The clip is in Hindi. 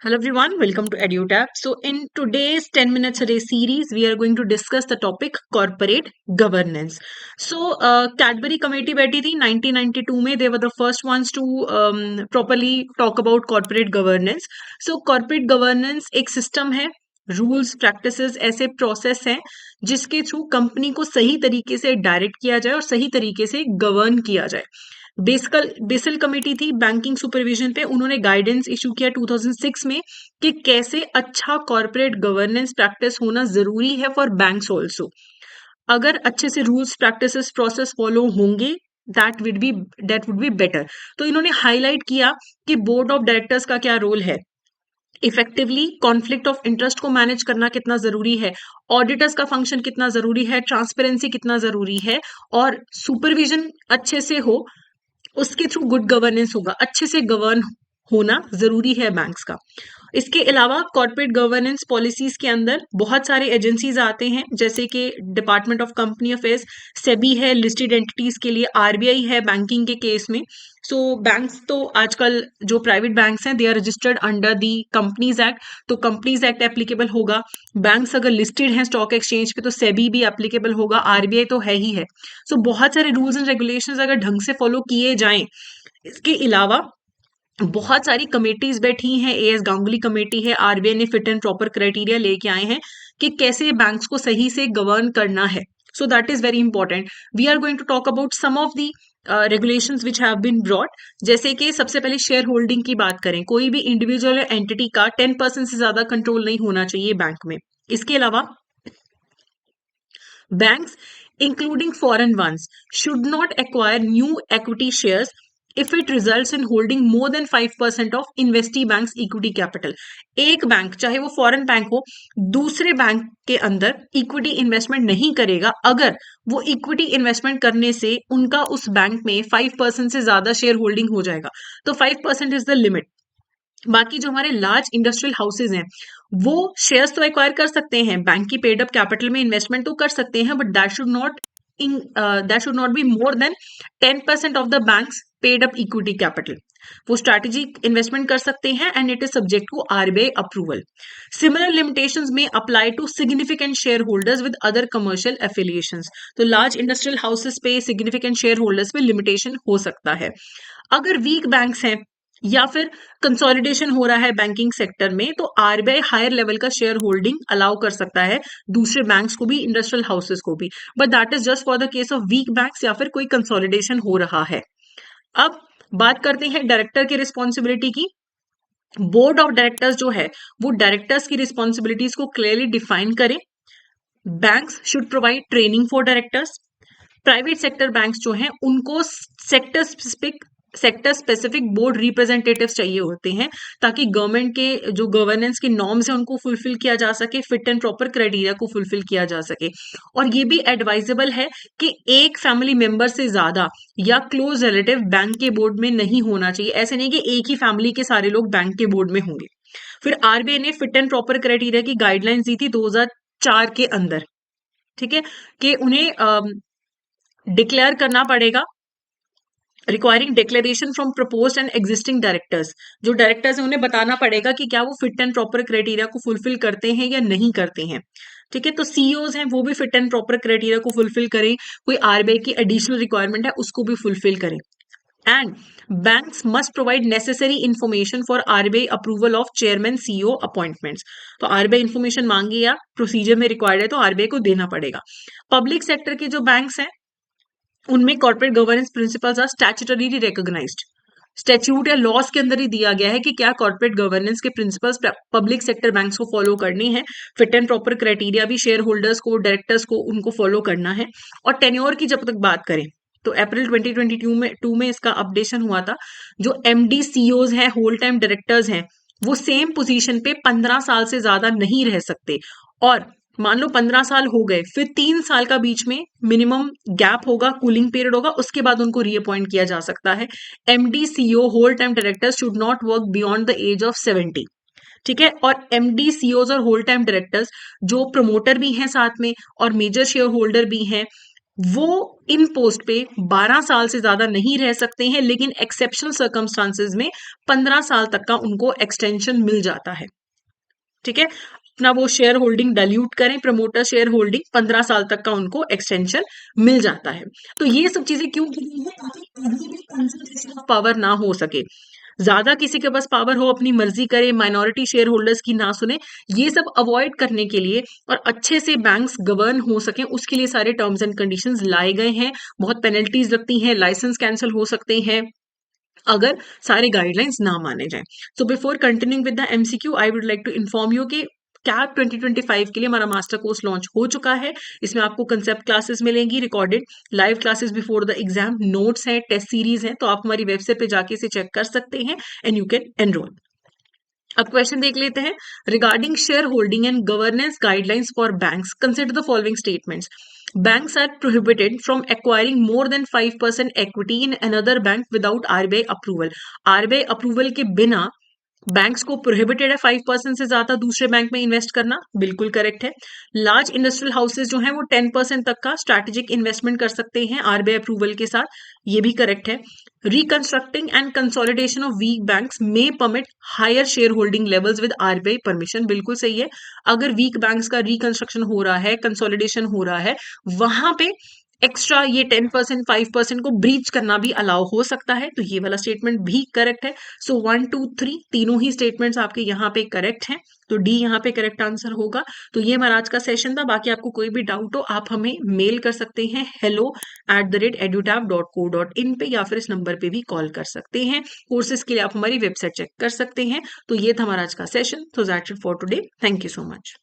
Hello everyone, welcome to EduTap. So in today's 10 minutes a day series, we are going to discuss the topic corporate governance. So Cadbury committee बैठी थी 1992 में, they were the first ones to properly talk about corporate governance. So corporate governance एक system है, रूल्स प्रैक्टिसेस ऐसे प्रोसेस हैं जिसके थ्रू कंपनी को सही तरीके से डायरेक्ट किया जाए और सही तरीके से गवर्न किया जाए. बेसल कमेटी थी बैंकिंग सुपरविजन पे, उन्होंने गाइडेंस इशू किया 2006 में कि कैसे अच्छा कॉर्पोरेट गवर्नेंस प्रैक्टिस होना जरूरी है फॉर बैंक्स ऑल्सो. अगर अच्छे से रूल्स प्रैक्टिसेस प्रोसेस फॉलो होंगे दैट वुड बी बेटर. तो इन्होंने हाईलाइट किया कि बोर्ड ऑफ डायरेक्टर्स का क्या रोल है, इफेक्टिवली कॉन्फ्लिक्ट ऑफ इंटरेस्ट को मैनेज करना कितना जरूरी है, ऑडिटर्स का फंक्शन कितना जरूरी है, ट्रांसपेरेंसी कितना जरूरी है, और सुपरविजन अच्छे से हो, उसके थ्रू गुड गवर्नेंस होगा. अच्छे से गवर्न होना जरूरी है बैंक्स का. इसके अलावा कॉर्पोरेट गवर्नेंस पॉलिसीज के अंदर बहुत सारे एजेंसीज आते हैं, जैसे कि department of company affairs, SEBI है लिस्टेड एंटिटीज के लिए, आरबीआई है बैंकिंग के केस में. सो बैंक्स तो आजकल जो प्राइवेट बैंक्स हैं they are registered under the companies act, तो कंपनीज एक्ट एप्लीकेबल होगा. बैंक्स अगर लिस्टेड हैं स्टॉक एक्सचेंज पे तो सेबी भी एप्लीकेबल होगा, आरबीआई तो है ही है. सो बहुत सारे रूल्स एंड रेगुलेशंस अगर ढंग से फॉलो किए जाएं. इसके अलावा बहुत सारी कमेटीज बैठी हैं, एएस गांगुली कमेटी है, आरबीआई ने फिट एंड प्रॉपर क्राइटेरिया लेके आए हैं कि कैसे बैंक्स को सही से गवर्न करना है. So that is very important. We are going to talk about some of the regulations which have been brought. जैसे कि सबसे पहले शेयर होल्डिंग की बात करें, कोई भी इंडिविजुअल एंटिटी का 10% से ज्यादा कंट्रोल नहीं होना चाहिए बैंक में. इसके अलावा banks including foreign ones should not acquire new equity shares if it results in holding more than 5% of investee bank's equity capital. एक बैंक, चाहे वो फॉरेन बैंक हो, दूसरे बैंक के अंदर इक्विटी इन्वेस्टमेंट नहीं करेगा अगर वो इक्विटी इन्वेस्टमेंट करने से उनका उस बैंक में 5% से ज्यादा शेयर होल्डिंग हो जाएगा. तो 5% इज द लिमिट. बाकी जो हमारे लार्ज इंडस्ट्रियल हाउसेज हैं वो शेयर्स तो एक्वायर कर सकते हैं, बैंक की पेड अप कैपिटल में इन्वेस्टमेंट तो कर सकते हैं, but that should not be more than 10% of the banks paid up equity capital. वो स्ट्रैटेजिक इन्वेस्टमेंट कर सकते हैं and it is subject to RBI approval. Similar limitations may apply to significant share holders with other commercial affiliations. तो लार्ज इंडस्ट्रियल हाउसेस पे सिग्निफिकेंट शेयर होल्डर्स पे लिमिटेशन हो सकता है. अगर वीक बैंक्स हैं या फिर कंसोलिडेशन हो रहा है बैंकिंग सेक्टर में, तो आरबीआई हायर लेवल का शेयर होल्डिंग अलाउ कर सकता है दूसरे बैंक्स को भी, इंडस्ट्रियल हाउसेस को भी, but that is just for the case of weak banks या फिर कोई कंसोलिडेशन हो रहा है. अब बात करते हैं डायरेक्टर की रिस्पॉन्सिबिलिटी की. बोर्ड ऑफ डायरेक्टर्स जो है वो डायरेक्टर्स की रिस्पॉन्सिबिलिटीज को क्लियरली डिफाइन करें. Banks should provide training for directors. Private sector banks जो हैं उनको सेक्टर स्पेसिफिक बोर्ड रिप्रेजेंटेटिव्स चाहिए होते हैं, ताकि गवर्नमेंट के जो गवर्नेंस के नॉर्म्स हैं उनको फुलफिल किया जा सके, फिट एंड प्रॉपर क्राइटेरिया को फुलफिल किया जा सके. और ये भी एडवाइजेबल है कि एक फैमिली मेंबर से ज्यादा या क्लोज रिलेटिव बैंक के बोर्ड में नहीं होना चाहिए. ऐसे नहीं कि एक ही फैमिली के सारे लोग बैंक के बोर्ड में होंगे. फिर आरबीआई ने फिट एंड प्रॉपर क्राइटेरिया की गाइडलाइंस दी थी 2004 के अंदर, ठीक है, कि उन्हें डिक्लेयर करना पड़ेगा, requiring declaration from proposed and existing directors. जो डायरेक्टर्स हैं उन्हें बताना पड़ेगा कि क्या वो फिट एंड प्रॉपर क्राइटेरिया को फुलफिल करते हैं या नहीं करते हैं. ठीक है, तो सीईओज हैं वो भी फिट एंड प्रॉपर क्राइटेरिया को फुलफिल करें, कोई आरबीआई की एडिशनल रिक्वायरमेंट है उसको भी फुलफिल करें. And banks must provide necessary information for RBI approval of chairman CEO appointments. तो आरबीआई इन्फॉर्मेशन मांगी या प्रोसीजर में रिक्वायर्ड है तो आरबीआई को देना पड़ेगा. पब्लिक सेक्टर के जो बैंक्स हैं उनमें corporate governance principles are statutory recognised. Statute या लॉस के अंदर ही दिया गया है कि क्या कॉर्पोरेट गवर्नेंस के प्रिंसिपल्स पब्लिक सेक्टर बैंक्स को फॉलो करनी है. फिट एंड प्रॉपर क्राइटेरिया भी शेयर होल्डर्स को, डायरेक्टर्स को, उनको फॉलो करना है. और टेन्योर की जब तक बात करें तो अप्रैल 2022 में इसका अपडेशन हुआ था. जो एमडी सीईओज हैं, होल टाइम डायरेक्टर्स हैं, वो सेम पोजीशन पे 15 साल से ज्यादा नहीं रह सकते. और मान लो 15 साल हो गए, फिर 3 साल का बीच में मिनिमम गैप होगा, कूलिंग पीरियड होगा, उसके बाद उनको रीअपॉइंट किया जा सकता है. MD CEO whole time directors should not work beyond the age of 70. ठीक है, और एमडी सीईओज और होल टाइम डायरेक्टर्स जो प्रमोटर भी हैं साथ में और मेजर शेयर होल्डर भी हैं, वो इन पोस्ट पे 12 साल से ज्यादा नहीं रह सकते हैं, लेकिन एक्सेप्शनल सर्कमस्टांसेस में 15 साल तक का उनको एक्सटेंशन मिल जाता है। ठीक है, अपना वो शेयर होल्डिंग डाइल्यूट करें, प्रमोटर शेयर होल्डिंग 15 साल तक का उनको एक्सटेंशन मिल जाता है। तो ये सब चीजें क्यों की गई है, ताकि कभी भी कंसंट्रेशन ऑफ पावर ना हो सके, ज्यादा किसी के पास पावर हो, अपनी मर्जी करे, माइनॉरिटी शेयर होल्डर्स की ना सुने, ये सब अवॉइड करने के लिए और अच्छे से बैंक्स गवर्न हो सके, उसके लिए सारे टर्म्स एंड कंडीशंस लाए गए हैं। बहुत पेनल्टीज लगती हैं, लाइसेंस कैंसिल हो सकते हैं अगर सारे गाइडलाइंस ना माने जाएं। So before continuing with the MCQ, I would like to inform you कि कैट 2025 के लिए हमारा मास्टर कोर्स लॉन्च हो चुका है। इसमें आपको कंसेप्ट क्लासेस मिलेंगी, recorded live classes before the exam, notes हैं, टेस्ट सीरीज हैं, तो आप हमारी वेबसाइट पे जाके इसे चेक कर सकते हैं एंड यू कैन एनरोल। अब क्वेश्चन देख लेते हैं। Regarding share holding and governance guidelines for banks, consider the following statements. Banks are prohibited from acquiring more than 5% equity in another bank without RBI approval. RBI approval के बिना बैंक्स को प्रोहिबिटेड है 5% से ज्यादा दूसरे बैंक में इन्वेस्ट करना, बिल्कुल करेक्ट है। लार्ज इंडस्ट्रियल हाउसेज जो हैं वो 10% तक का स्ट्रैटेजिक इन्वेस्टमेंट कर सकते हैं आरबीआई अप्रूवल के साथ, ये भी करेक्ट है। Reconstructing and consolidation of weak banks may permit higher share holding levels with RBI permission, बिल्कुल सही है। अगर वीक बैंक्स का रिकंस्ट्रक्शन हो रहा है, कंसोलिडेशन हो रहा है, वहां पे एक्स्ट्रा ये 10% 5% को ब्रीच करना भी अलाउ हो सकता है, तो ये वाला स्टेटमेंट भी करेक्ट है। सो 1 2 3 तीनों ही स्टेटमेंट्स आपके यहाँ पे करेक्ट हैं, तो डी यहाँ पे करेक्ट आंसर होगा। तो ये हमारा आज का सेशन था। बाकी आपको कोई भी डाउट हो आप हमें मेल कर सकते हैं hello@edutap.co.in पे, या फिर इस नंबर पे भी कॉल कर सकते हैं। कोर्सेज के लिए आप हमारी वेबसाइट चेक कर सकते हैं। तो ये था हमारा आज का सेशन। तो that's it for today, thank you so much.